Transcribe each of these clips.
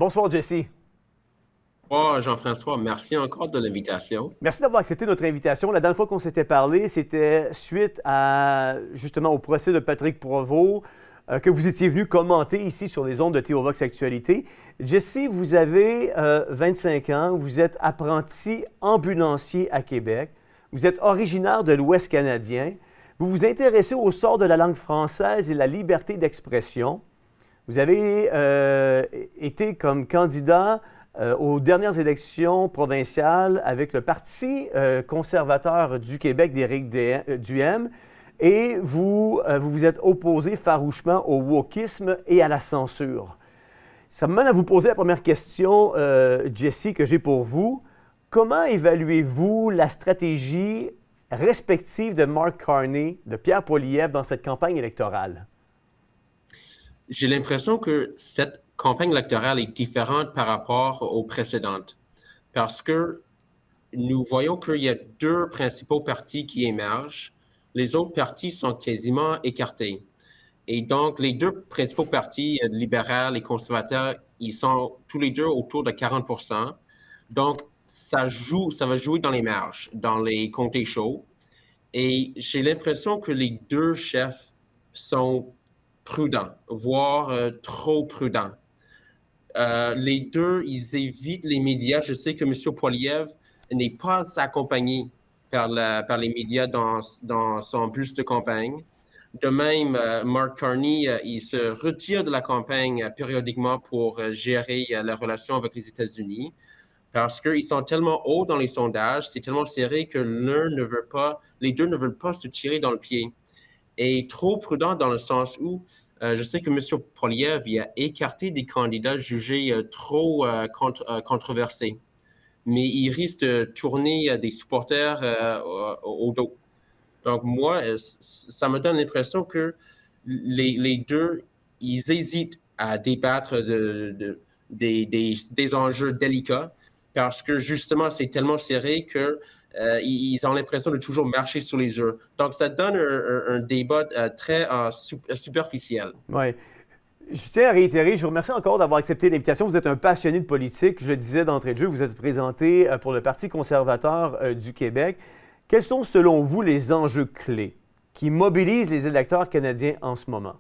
Bonsoir, Jesse. Oh, Jean-François, merci encore de l'invitation. Merci d'avoir accepté notre invitation. La dernière fois qu'on s'était parlé, c'était suite à justement au procès de Patrick Provost que vous étiez venu commenter ici sur les ondes de Théovox Actualité. Jesse, vous avez 25 ans, vous êtes apprenti ambulancier à Québec, vous êtes originaire de l'Ouest canadien, vous vous intéressez au sort de la langue française et la liberté d'expression. Vous avez été comme candidat aux dernières élections provinciales avec le Parti conservateur du Québec d'Éric Duhem et vous vous êtes opposé farouchement au wokisme et à la censure. Ça me mène à vous poser la première question, Jesse, que j'ai pour vous. Comment évaluez-vous la stratégie respective de Mark Carney, de Pierre Poilievre dans cette campagne électorale? J'ai l'impression que cette campagne électorale est différente par rapport aux précédentes parce que nous voyons qu'il y a deux principaux partis qui émergent. Les autres partis sont quasiment écartés. Et donc, les deux principaux partis, libéral et conservateur, ils sont tous les deux autour de 40%. Donc, ça va jouer dans les marges, dans les comtés chauds. Et j'ai l'impression que les deux chefs sont prudents, voire trop prudents. Les deux, ils évitent les médias. Je sais que M. Poilievre n'est pas accompagné par les médias dans son bus de campagne. De même, Mark Carney, il se retire de la campagne périodiquement pour gérer la relation avec les États-Unis parce qu'ils sont tellement hauts dans les sondages, c'est tellement serré que les deux ne veulent pas se tirer dans le pied. Et trop prudent dans le sens où je sais que M. Poilievre il a écarté des candidats jugés trop controversés, mais il risque de tourner des supporters au dos. Donc moi, ça me donne l'impression que les deux, ils hésitent à débattre des enjeux délicats parce que justement, c'est tellement serré que ils ont l'impression de toujours marcher sur les œufs. Donc, ça donne un débat très superficiel. Oui. Je tiens à réitérer, je vous remercie encore d'avoir accepté l'invitation. Vous êtes un passionné de politique. Je le disais d'entrée de jeu, vous êtes présenté pour le Parti conservateur du Québec. Quels sont, selon vous, les enjeux clés qui mobilisent les électeurs canadiens en ce moment?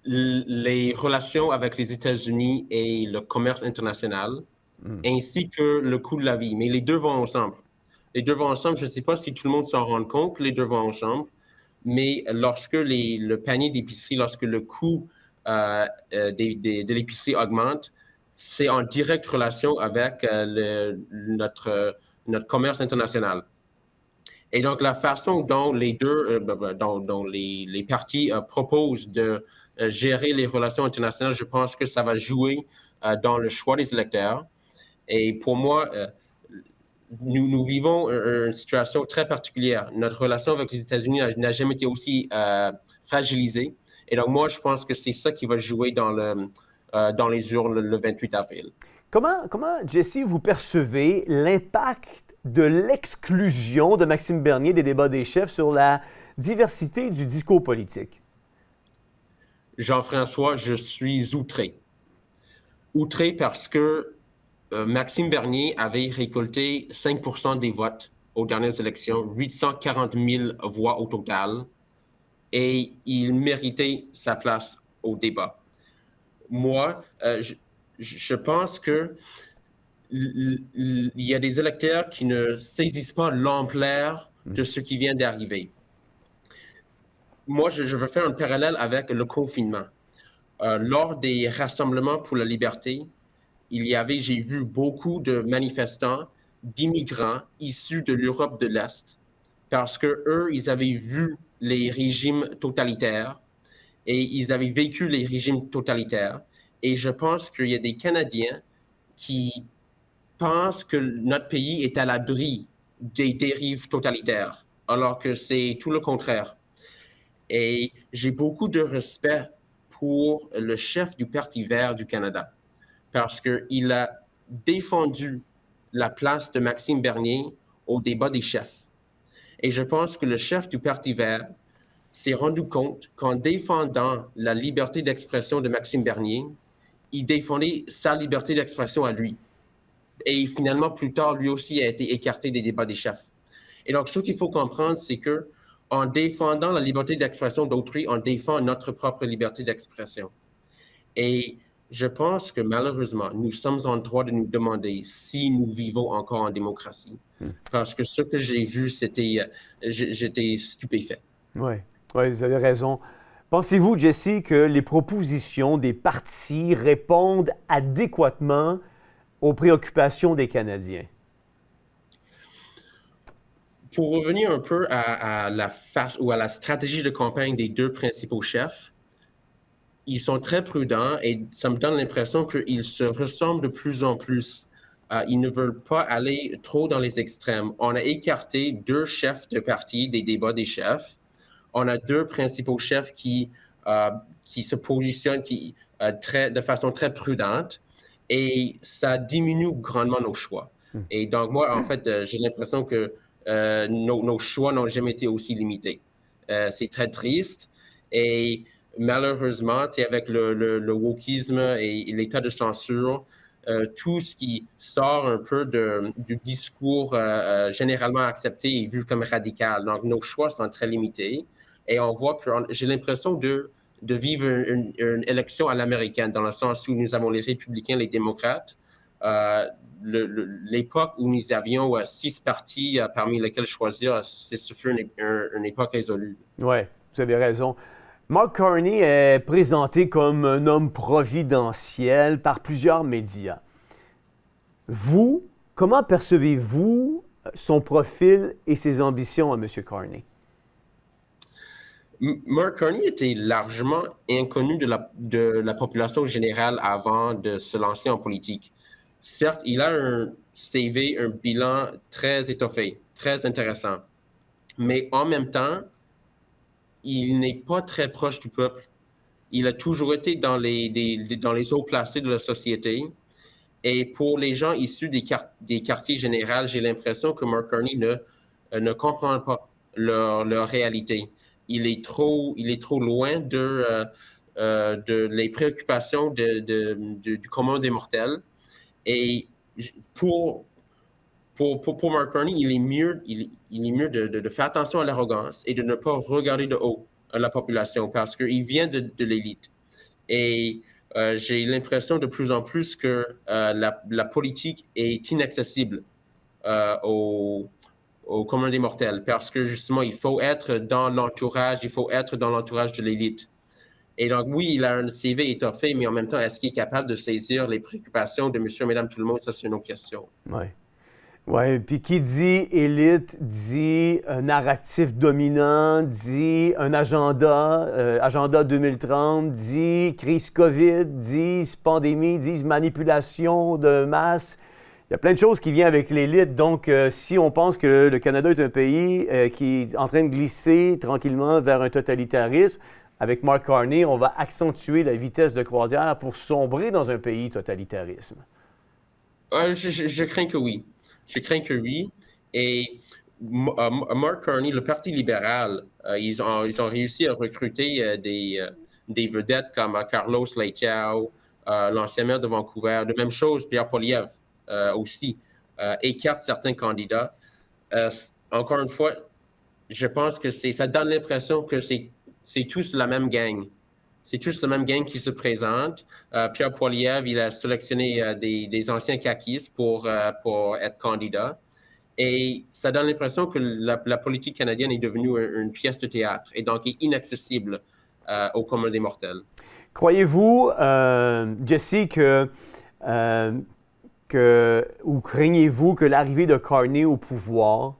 Les relations avec les États-Unis et le commerce international, ainsi que le coût de la vie. Mais les deux vont ensemble. Les deux vont ensemble. Je ne sais pas si tout le monde s'en rend compte, les deux vont ensemble. Mais lorsque le panier d'épicerie, lorsque le coût de l'épicerie augmente, c'est en directe relation avec notre commerce international. Et donc, la façon dont les deux, dont les partis proposent de gérer les relations internationales, je pense que ça va jouer dans le choix des électeurs. Et pour moi, nous vivons une situation très particulière. Notre relation avec les États-Unis n'a jamais été aussi fragilisée. Et donc, moi, je pense que c'est ça qui va jouer dans les urnes le 28 avril. Comment, Jesse, vous percevez l'impact de l'exclusion de Maxime Bernier des débats des chefs sur la diversité du discours politique? Jean-François, je suis outré. Outré parce que Maxime Bernier avait récolté 5% des votes aux dernières élections, 840 000 voix au total, et il méritait sa place au débat. Moi, je pense que il y a des électeurs qui ne saisissent pas l'ampleur de ce qui vient d'arriver. Moi, je veux faire un parallèle avec le confinement. Lors des rassemblements pour la liberté, j'ai vu beaucoup de manifestants, d'immigrants issus de l'Europe de l'Est, parce que eux, ils avaient vu les régimes totalitaires et ils avaient vécu les régimes totalitaires. Et je pense qu'il y a des Canadiens qui pensent que notre pays est à l'abri des dérives totalitaires, alors que c'est tout le contraire. Et j'ai beaucoup de respect pour le chef du Parti vert du Canada, parce qu'il a défendu la place de Maxime Bernier au débat des chefs. Et je pense que le chef du Parti vert s'est rendu compte qu'en défendant la liberté d'expression de Maxime Bernier, il défendait sa liberté d'expression à lui. Et finalement, plus tard, lui aussi a été écarté des débats des chefs. Et donc, ce qu'il faut comprendre, c'est que en défendant la liberté d'expression d'autrui, on défend notre propre liberté d'expression. Et je pense que malheureusement, nous sommes en droit de nous demander si nous vivons encore en démocratie. Parce que ce que j'ai vu, j'étais stupéfait. Oui, ouais, vous avez raison. Pensez-vous, Jesse, que les propositions des partis répondent adéquatement aux préoccupations des Canadiens? Pour revenir un peu à la face ou à la stratégie de campagne des deux principaux chefs, ils sont très prudents et ça me donne l'impression qu'ils se ressemblent de plus en plus. Ils ne veulent pas aller trop dans les extrêmes. On a écarté deux chefs de parti des débats des chefs. On a deux principaux chefs qui se positionnent de façon très prudente et ça diminue grandement nos choix. Et donc, moi, en fait, j'ai l'impression que nos choix n'ont jamais été aussi limités. C'est très triste et malheureusement, avec le wokisme et l'état de censure, tout ce qui sort un peu du discours généralement accepté est vu comme radical. Donc, nos choix sont très limités. Et on voit que j'ai l'impression de vivre une élection à l'américaine, dans le sens où nous avons les républicains, les démocrates. L'époque où nous avions 6 partis parmi lesquels choisir, ce fut une époque résolue. Oui, vous avez raison. Mark Carney est présenté comme un homme providentiel par plusieurs médias. Vous, comment percevez-vous son profil et ses ambitions à M. Carney? Mark Carney était largement inconnu de la population générale avant de se lancer en politique. Certes, il a un CV, un bilan très étoffé, très intéressant, mais en même temps, il n'est pas très proche du peuple. Il a toujours été dans les hauts placés de la société. Et pour les gens issus des quartiers généraux, j'ai l'impression que Mark Carney ne comprend pas leur réalité. Il est trop loin de les préoccupations du commun des mortels. Et pour Mark Carney, il est mieux de faire attention à l'arrogance et de ne pas regarder de haut la population parce qu'il vient de l'élite. Et j'ai l'impression de plus en plus que la politique est inaccessible au commun des mortels parce que justement, il faut être dans l'entourage de l'élite. Et donc, oui, il a un CV étoffé, mais en même temps, est-ce qu'il est capable de saisir les préoccupations de monsieur et madame tout le monde? Ça, c'est une autre question. Oui. Oui, puis qui dit élite dit un narratif dominant, dit un agenda 2030, dit crise COVID, dit pandémie, dit manipulation de masse. Il y a plein de choses qui viennent avec l'élite. Donc, si on pense que le Canada est un pays qui est en train de glisser tranquillement vers un totalitarisme, avec Mark Carney, on va accentuer la vitesse de croisière pour sombrer dans un pays totalitarisme. Je crains que oui. Je crains que oui. Et Mark Carney, le Parti libéral, ils ont réussi à recruter des vedettes comme Carlos Letao, l'ancien maire de Vancouver. De même chose, Pierre Poilievre aussi écarte certains candidats. Encore une fois, je pense que ça donne l'impression que c'est tous la même gang. C'est tous la même gang qui se présente. Pierre Poilievre, il a sélectionné des anciens caquistes pour être candidat. Et ça donne l'impression que la politique canadienne est devenue une pièce de théâtre et donc est inaccessible au commun des mortels. Croyez-vous, Jesse, ou craignez-vous que l'arrivée de Carney au pouvoir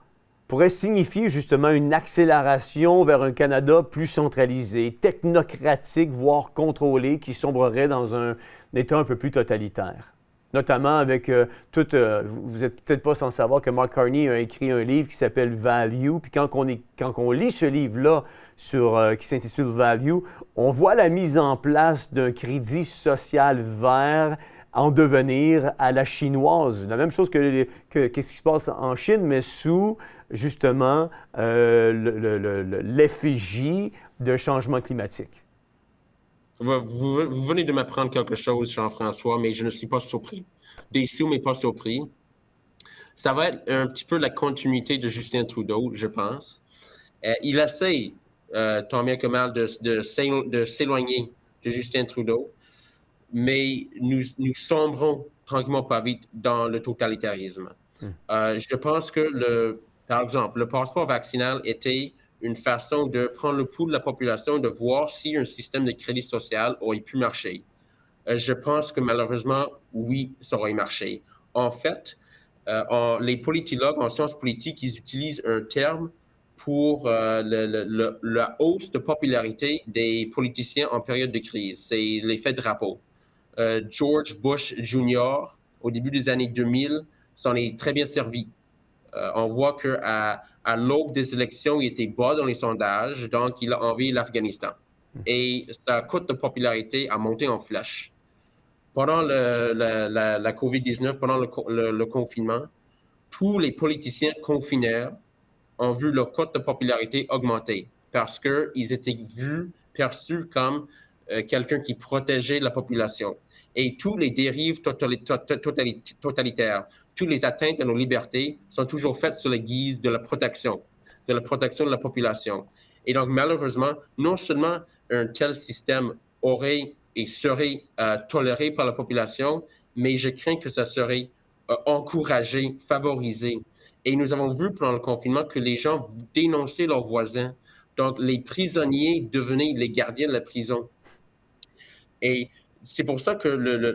pourrait signifier justement une accélération vers un Canada plus centralisé, technocratique, voire contrôlé, qui sombrerait dans un État un peu plus totalitaire? Notamment avec vous n'êtes peut-être pas sans savoir que Mark Carney a écrit un livre qui s'appelle Value. Puis quand on lit ce livre-là qui s'intitule Value, on voit la mise en place d'un crédit social vert en devenir à la chinoise. La même chose que ce qui se passe en Chine, mais sous justement l'effigie de changement climatique. Vous venez de m'apprendre quelque chose, Jean-François, mais je ne suis pas surpris. Déçu, mais pas surpris. Ça va être un petit peu la continuité de Justin Trudeau, je pense. Il essaie, tant bien que mal, de s'éloigner de Justin Trudeau, mais nous sombrons tranquillement pas vite dans le totalitarisme. Je pense que, par exemple, le passeport vaccinal était une façon de prendre le pouls de la population, de voir si un système de crédit social aurait pu marcher. Je pense que malheureusement, oui, ça aurait marché. En fait, les politologues en sciences politiques, ils utilisent un terme pour la hausse de popularité des politiciens en période de crise. C'est l'effet drapeau. George Bush Jr., au début des années 2000, s'en est très bien servi. On voit qu'à l'aube des élections, il était bas dans les sondages, donc il a envahi l'Afghanistan. Et sa cote de popularité a monté en flèche. Pendant la COVID-19, pendant le confinement, tous les politiciens confinés ont vu leur cote de popularité augmenter parce qu'ils étaient perçus comme quelqu'un qui protégeait la population. Et tous les dérives totalitaires, toutes les atteintes à nos libertés sont toujours faites sur la guise de la protection de la population. Et donc, malheureusement, non seulement un tel système aurait et serait toléré par la population, mais je crains que ça serait encouragé, favorisé. Et nous avons vu pendant le confinement que les gens dénonçaient leurs voisins. Donc, les prisonniers devenaient les gardiens de la prison. Et c'est pour ça que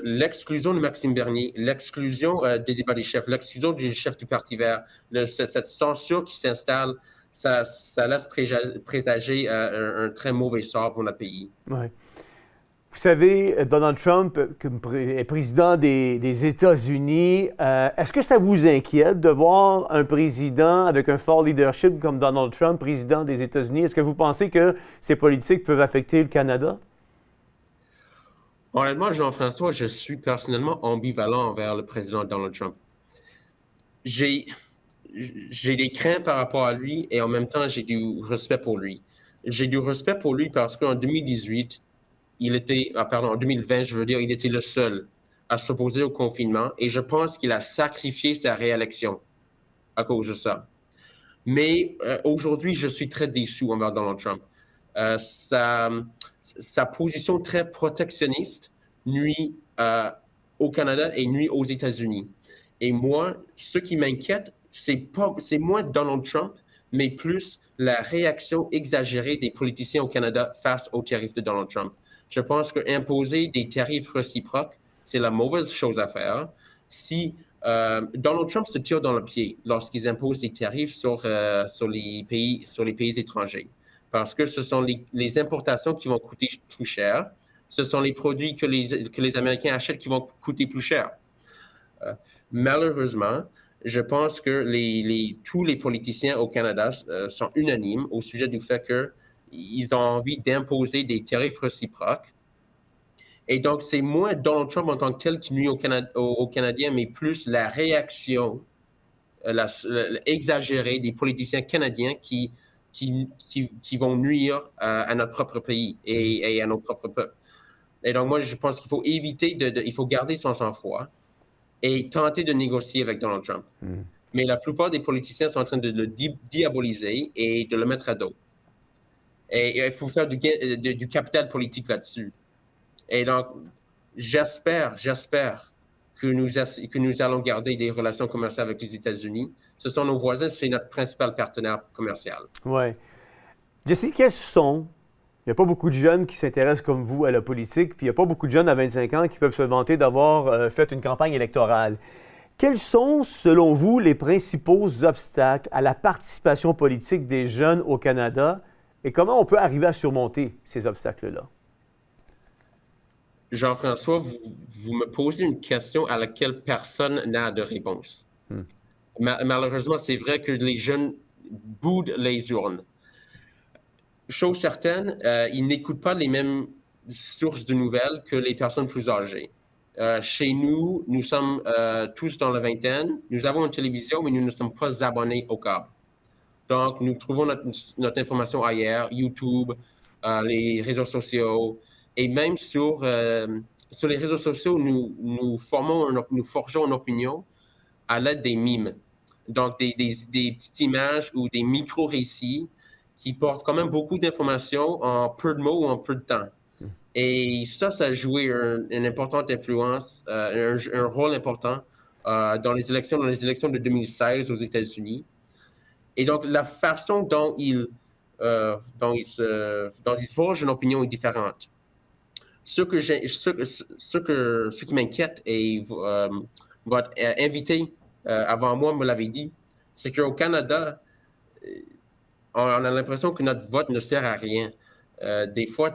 l'exclusion de Maxime Bernier, l'exclusion des débats des chefs, l'exclusion du chef du Parti vert, cette censure qui s'installe, ça laisse présager un très mauvais sort pour notre pays. Ouais. Vous savez, Donald Trump est président des États-Unis. Est-ce que ça vous inquiète de voir un président avec un fort leadership comme Donald Trump, président des États-Unis? Est-ce que vous pensez que ces politiques peuvent affecter le Canada? Honnêtement, Jean-François, je suis personnellement ambivalent envers le président Donald Trump. J'ai des craintes par rapport à lui et en même temps, j'ai du respect pour lui. J'ai du respect pour lui parce qu'en 2018, en 2020, je veux dire, il était le seul à s'opposer au confinement et je pense qu'il a sacrifié sa réélection à cause de ça. Mais aujourd'hui, je suis très déçu envers Donald Trump. Sa position très protectionniste nuit au Canada et nuit aux États-Unis. Et moi, ce qui m'inquiète, c'est moins Donald Trump, mais plus la réaction exagérée des politiciens au Canada face aux tarifs de Donald Trump. Je pense qu'imposer des tarifs réciproques, c'est la mauvaise chose à faire. Si Donald Trump se tire dans le pied lorsqu'ils imposent des tarifs sur les pays étrangers, parce que ce sont les importations qui vont coûter plus cher, ce sont les produits que les Américains achètent qui vont coûter plus cher. Malheureusement, je pense que tous les politiciens au Canada sont unanimes au sujet du fait qu'ils ont envie d'imposer des tarifs réciproques. Et donc, c'est moins Donald Trump en tant que tel qui nuit aux Canadiens, mais plus la réaction exagérée des politiciens canadiens qui vont nuire à notre propre pays et à notre propre peuple. Et donc, moi, je pense qu'il faut il faut garder son sang-froid et tenter de négocier avec Donald Trump. Mais la plupart des politiciens sont en train de le diaboliser et de le mettre à dos. Et il faut faire du capital politique là-dessus. Et donc, j'espère que nous allons garder des relations commerciales avec les États-Unis. Ce sont nos voisins, c'est notre principal partenaire commercial. Oui. Jesse, il n'y a pas beaucoup de jeunes qui s'intéressent comme vous à la politique, puis il n'y a pas beaucoup de jeunes à 25 ans qui peuvent se vanter d'avoir fait une campagne électorale. Quels sont, selon vous, les principaux obstacles à la participation politique des jeunes au Canada et comment on peut arriver à surmonter ces obstacles-là? Jean-François, vous me posez une question à laquelle personne n'a de réponse. Malheureusement, c'est vrai que les jeunes boudent les urnes. Chose certaine, ils n'écoutent pas les mêmes sources de nouvelles que les personnes plus âgées. Chez nous, nous sommes tous dans la vingtaine. Nous avons une télévision, mais nous ne sommes pas abonnés au câble. Donc, nous trouvons notre information ailleurs, YouTube, les réseaux sociaux. Et même sur les réseaux sociaux, nous forgeons une opinion à l'aide des mimes. Donc, des petites images ou des micro-récits qui portent quand même beaucoup d'informations en peu de mots ou en peu de temps. Et ça a joué une importante influence, un rôle important dans les élections de 2016 aux États-Unis. Et donc, la façon dont ils forgent une opinion est différente. Ce qui m'inquiète et votre invité avant moi me l'avait dit, c'est qu'au Canada, on a l'impression que notre vote ne sert à rien. Des fois,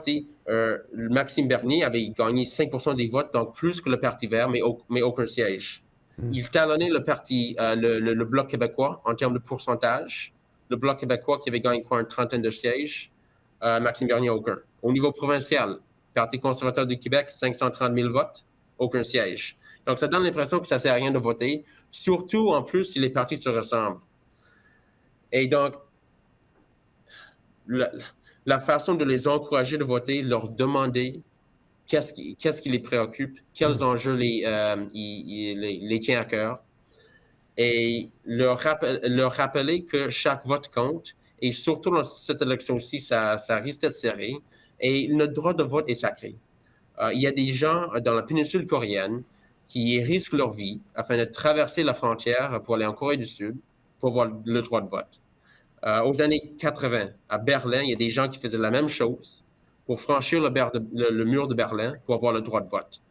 Maxime Bernier avait gagné 5% des votes, donc plus que le Parti vert, mais aucun siège. Il talonnait le parti, le Bloc québécois en termes de pourcentage. Le Bloc québécois qui avait gagné une trentaine de sièges, Maxime Bernier, aucun. Au niveau provincial, Parti conservateur du Québec, 530 000 votes, aucun siège. Donc, ça donne l'impression que ça ne sert à rien de voter, surtout en plus si les partis se ressemblent. Et donc, la façon de les encourager de voter, leur demander qu'est-ce qui les préoccupe, quels enjeux les tient à cœur, et leur rappeler que chaque vote compte, et surtout dans cette élection-ci, ça risque d'être serré, et notre droit de vote est sacré. Il y a des gens dans la péninsule coréenne qui risquent leur vie afin de traverser la frontière pour aller en Corée du Sud pour avoir le droit de vote. Aux années 80, à Berlin, il y a des gens qui faisaient la même chose pour franchir le mur de Berlin pour avoir le droit de vote.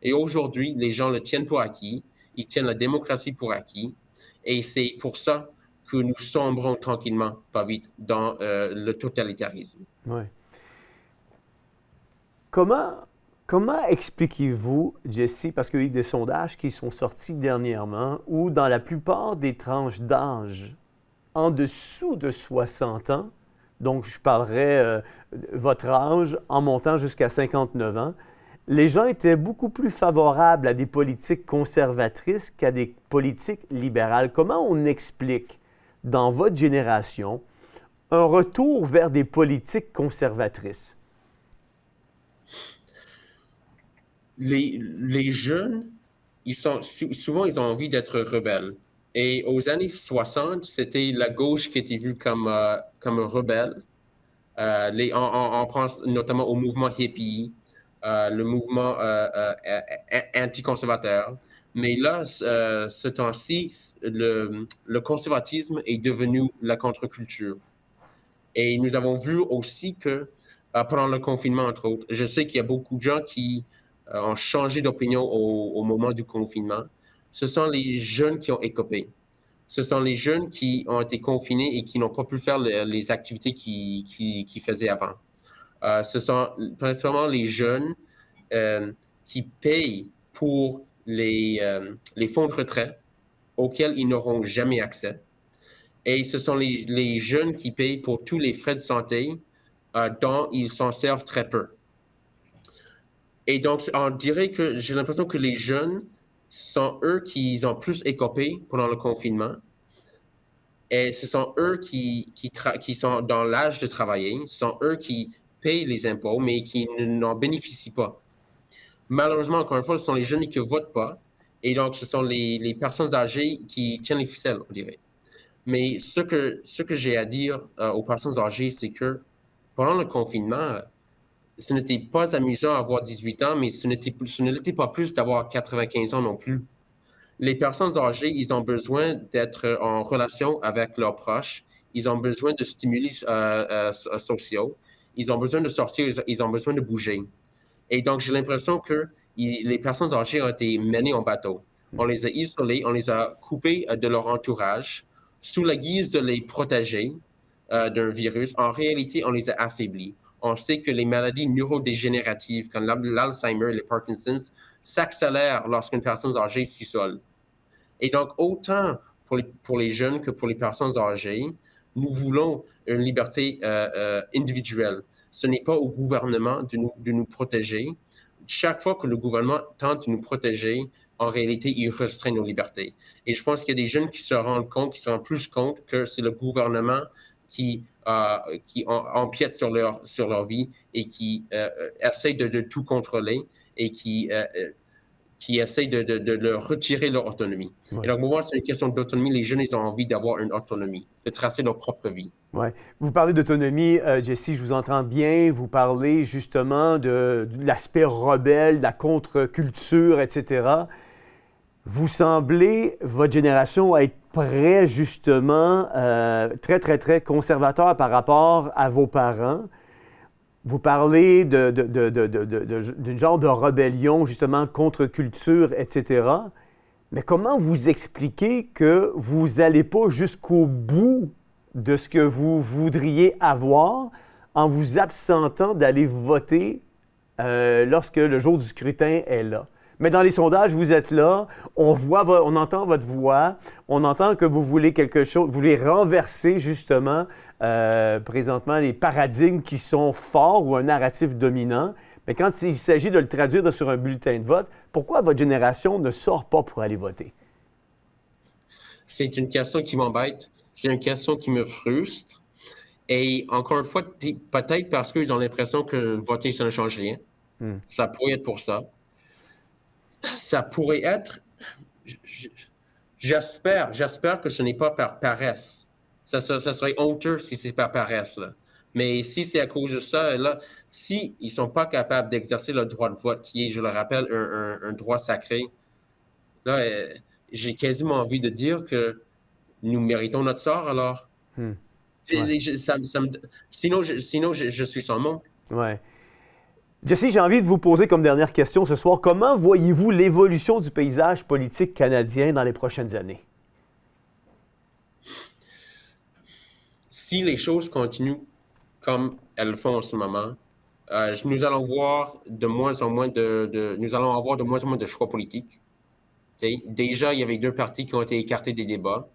Et aujourd'hui, les gens le tiennent pour acquis, ils tiennent la démocratie pour acquis, et c'est pour ça que nous sombrons tranquillement, pas vite, dans le totalitarisme. Ouais. Comment expliquez-vous, Jesse, parce qu'il y a eu des sondages qui sont sortis dernièrement, où dans la plupart des tranches d'âge en dessous de 60 ans, donc je parlerai votre âge en montant jusqu'à 59 ans, les gens étaient beaucoup plus favorables à des politiques conservatrices qu'à des politiques libérales. Comment on explique, dans votre génération, un retour vers des politiques conservatrices? Les jeunes, souvent, ils ont envie d'être rebelles. Et aux années 60, c'était la gauche qui était vue comme rebelle. On pense notamment au mouvement hippie, le mouvement anticonservateur. Mais là, ce temps-ci, le conservatisme est devenu la contre-culture. Et nous avons vu aussi que pendant le confinement, entre autres, je sais qu'il y a beaucoup de gens qui ont changé d'opinion au moment du confinement. Ce sont les jeunes qui ont écopé. Ce sont les jeunes qui ont été confinés et qui n'ont pas pu faire les activités qu'ils faisaient avant. Ce sont principalement les jeunes qui payent pour les fonds de retraite auxquels ils n'auront jamais accès. Et ce sont les jeunes qui payent pour tous les frais de santé dont ils s'en servent très peu. Et donc, on dirait que j'ai l'impression que les jeunes sont eux qui ont plus écopé pendant le confinement. Et ce sont eux qui sont dans l'âge de travailler. Ce sont eux qui payent les impôts, mais qui n'en bénéficient pas. Malheureusement, encore une fois, ce sont les jeunes qui ne votent pas. Et donc, ce sont les personnes âgées qui tiennent les ficelles, on dirait. Mais ce que j'ai à dire aux personnes âgées, c'est que pendant le confinement, ce n'était pas amusant d'avoir 18 ans, mais ce n'était pas plus d'avoir 95 ans non plus. Les personnes âgées, ils ont besoin d'être en relation avec leurs proches. Ils ont besoin de stimuli sociaux. Ils ont besoin de sortir. Ils ont besoin de bouger. Et donc, j'ai l'impression que les personnes âgées ont été menées en bateau. On les a isolées, on les a coupées de leur entourage sous la guise de les protéger d'un virus. En réalité, on les a affaiblis. On sait que les maladies neurodégénératives comme l'Alzheimer et le Parkinson's s'accélèrent lorsqu'une personne âgée s'isole. Et donc, autant pour les jeunes que pour les personnes âgées, nous voulons une liberté individuelle. Ce n'est pas au gouvernement de nous protéger. Chaque fois que le gouvernement tente de nous protéger, en réalité, il restreint nos libertés. Et je pense qu'il y a des jeunes qui se rendent plus compte que c'est le gouvernement qui empiètent sur leur vie et qui essayent de tout contrôler et qui essayent de leur retirer leur autonomie. Ouais. Et donc, pour moi, c'est une question d'autonomie. Les jeunes, ils ont envie d'avoir une autonomie, de tracer leur propre vie. Oui. Vous parlez d'autonomie, Jesse, je vous entends bien. Vous parlez justement de l'aspect rebelle, de la contre-culture, etc. Vous semblez, votre génération, être prêt, justement, très, très, très conservateur par rapport à vos parents. Vous parlez d'une genre de rébellion, justement, contre-culture, etc. Mais comment vous expliquez que vous n'allez pas jusqu'au bout de ce que vous voudriez avoir en vous absentant d'aller voter lorsque le jour du scrutin est là? Mais dans les sondages, vous êtes là, on entend votre voix, on entend que vous voulez quelque chose, vous voulez renverser justement présentement les paradigmes qui sont forts ou un narratif dominant. Mais quand il s'agit de le traduire sur un bulletin de vote, pourquoi votre génération ne sort pas pour aller voter? C'est une question qui m'embête, c'est une question qui me frustre. Et encore une fois, peut-être parce qu'ils ont l'impression que voter, ça ne change rien. Ça pourrait être pour ça. Ça pourrait être, j'espère que ce n'est pas par paresse. Ça serait honteux si c'est par paresse, là. Mais si c'est à cause de ça, là, s'ils ne sont pas capables d'exercer leur droit de vote, qui est, je le rappelle, un droit sacré, là, j'ai quasiment envie de dire que nous méritons notre sort, alors. Ouais. Sinon, je suis sans mots. Ouais. Jesse, j'ai envie de vous poser comme dernière question ce soir, comment voyez-vous l'évolution du paysage politique canadien dans les prochaines années? Si les choses continuent comme elles le font en ce moment, nous allons voir de moins en moins nous allons avoir de moins en moins de choix politiques. Déjà, il y avait 2 partis qui ont été écartés des débats.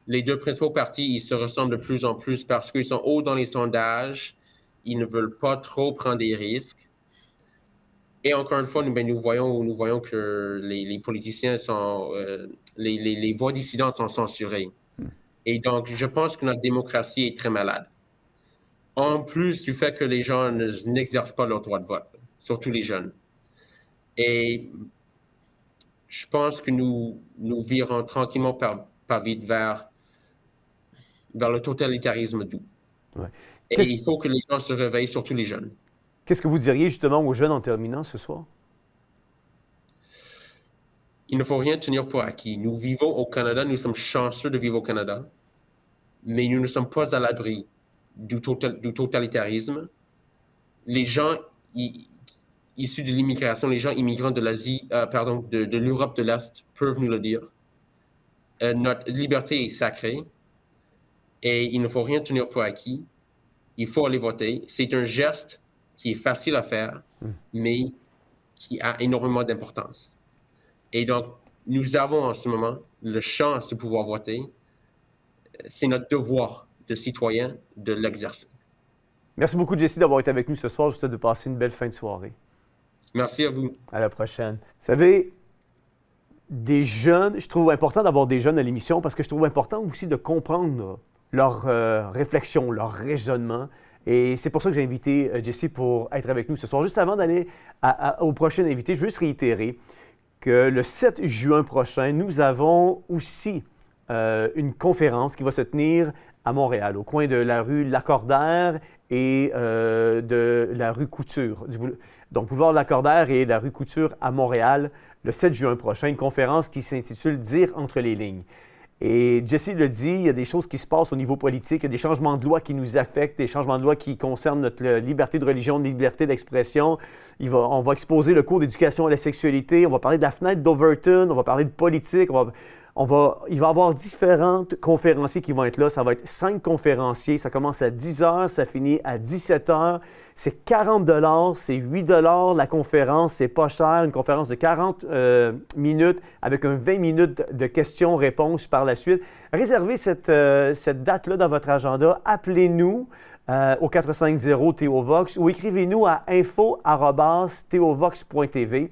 Les 2 principaux partis, ils se ressemblent de plus en plus parce qu'ils sont hauts dans les sondages. Ils ne veulent pas trop prendre des risques. Et encore une fois, nous voyons que les politiciens sont... les voix dissidentes sont censurées. Et donc, je pense que notre démocratie est très malade. En plus du fait que les gens n'exercent pas leur droit de vote, surtout les jeunes. Et je pense que nous virons tranquillement par vite vers le totalitarisme doux. Ouais. Et il faut que les gens se réveillent, surtout les jeunes. Qu'est-ce que vous diriez justement aux jeunes en terminant ce soir? Il ne faut rien tenir pour acquis. Nous vivons au Canada, nous sommes chanceux de vivre au Canada, mais nous ne sommes pas à l'abri du totalitarisme. Les gens issus de l'immigration, les gens immigrants de l'Asie, de l'Europe de l'Est peuvent nous le dire. Notre liberté est sacrée et il ne faut rien tenir pour acquis. Il faut aller voter. C'est un geste qui est facile à faire, mais qui a énormément d'importance. Et donc, nous avons en ce moment la chance de pouvoir voter. C'est notre devoir de citoyen de l'exercer. Merci beaucoup, Jesse, d'avoir été avec nous ce soir. Je vous souhaite de passer une belle fin de soirée. Merci à vous. À la prochaine. Vous savez, des jeunes, je trouve important d'avoir des jeunes à l'émission parce que je trouve important aussi de comprendre leur réflexion, leur raisonnement. Et c'est pour ça que j'ai invité Jesse pour être avec nous ce soir. Juste avant d'aller au prochain invité, je veux juste réitérer que le 7 juin prochain, nous avons aussi une conférence qui va se tenir à Montréal, au coin de la rue Lacordaire et de la rue Couture. Donc, boulevard Lacordaire et la rue Couture à Montréal, le 7 juin prochain, une conférence qui s'intitule « Dire entre les lignes ». Et Jesse le dit, il y a des choses qui se passent au niveau politique, il y a des changements de loi qui nous affectent, des changements de loi qui concernent notre liberté de religion, notre liberté d'expression. On va exposer le cours d'éducation à la sexualité, on va parler de la fenêtre d'Overton, on va parler de politique, il va y avoir différentes conférenciers qui vont être là. Ça va être 5 conférenciers. Ça commence à 10 h, ça finit à 17 h. C'est 40 $, c'est 8 $ la conférence. C'est pas cher. Une conférence de 40 minutes avec un 20 minutes de questions-réponses par la suite. Réservez cette date-là dans votre agenda. Appelez-nous au 450 TOVox ou écrivez-nous à info@tovox.tv.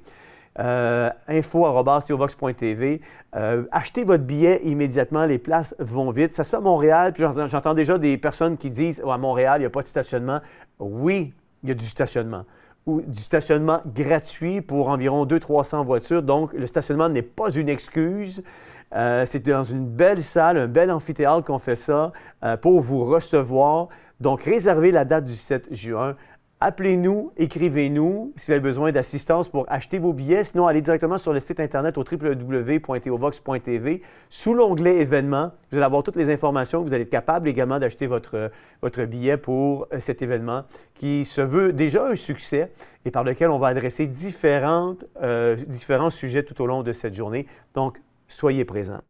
info@teovox.tv. Achetez votre billet immédiatement, les places vont vite. Ça se fait à Montréal, puis j'entends déjà des personnes qui disent à Montréal, il n'y a pas de stationnement. Oui, il y a du stationnement. Ou du stationnement gratuit pour environ 200-300 voitures. Donc, le stationnement n'est pas une excuse. C'est dans une belle salle, un bel amphithéâtre qu'on fait ça pour vous recevoir. Donc, réservez la date du 7 juin. Appelez-nous, écrivez-nous si vous avez besoin d'assistance pour acheter vos billets. Sinon, allez directement sur le site internet au www.teovox.tv. Sous l'onglet événements, vous allez avoir toutes les informations. Vous allez être capable également d'acheter votre billet pour cet événement qui se veut déjà un succès et par lequel on va adresser différents sujets tout au long de cette journée. Donc, soyez présents.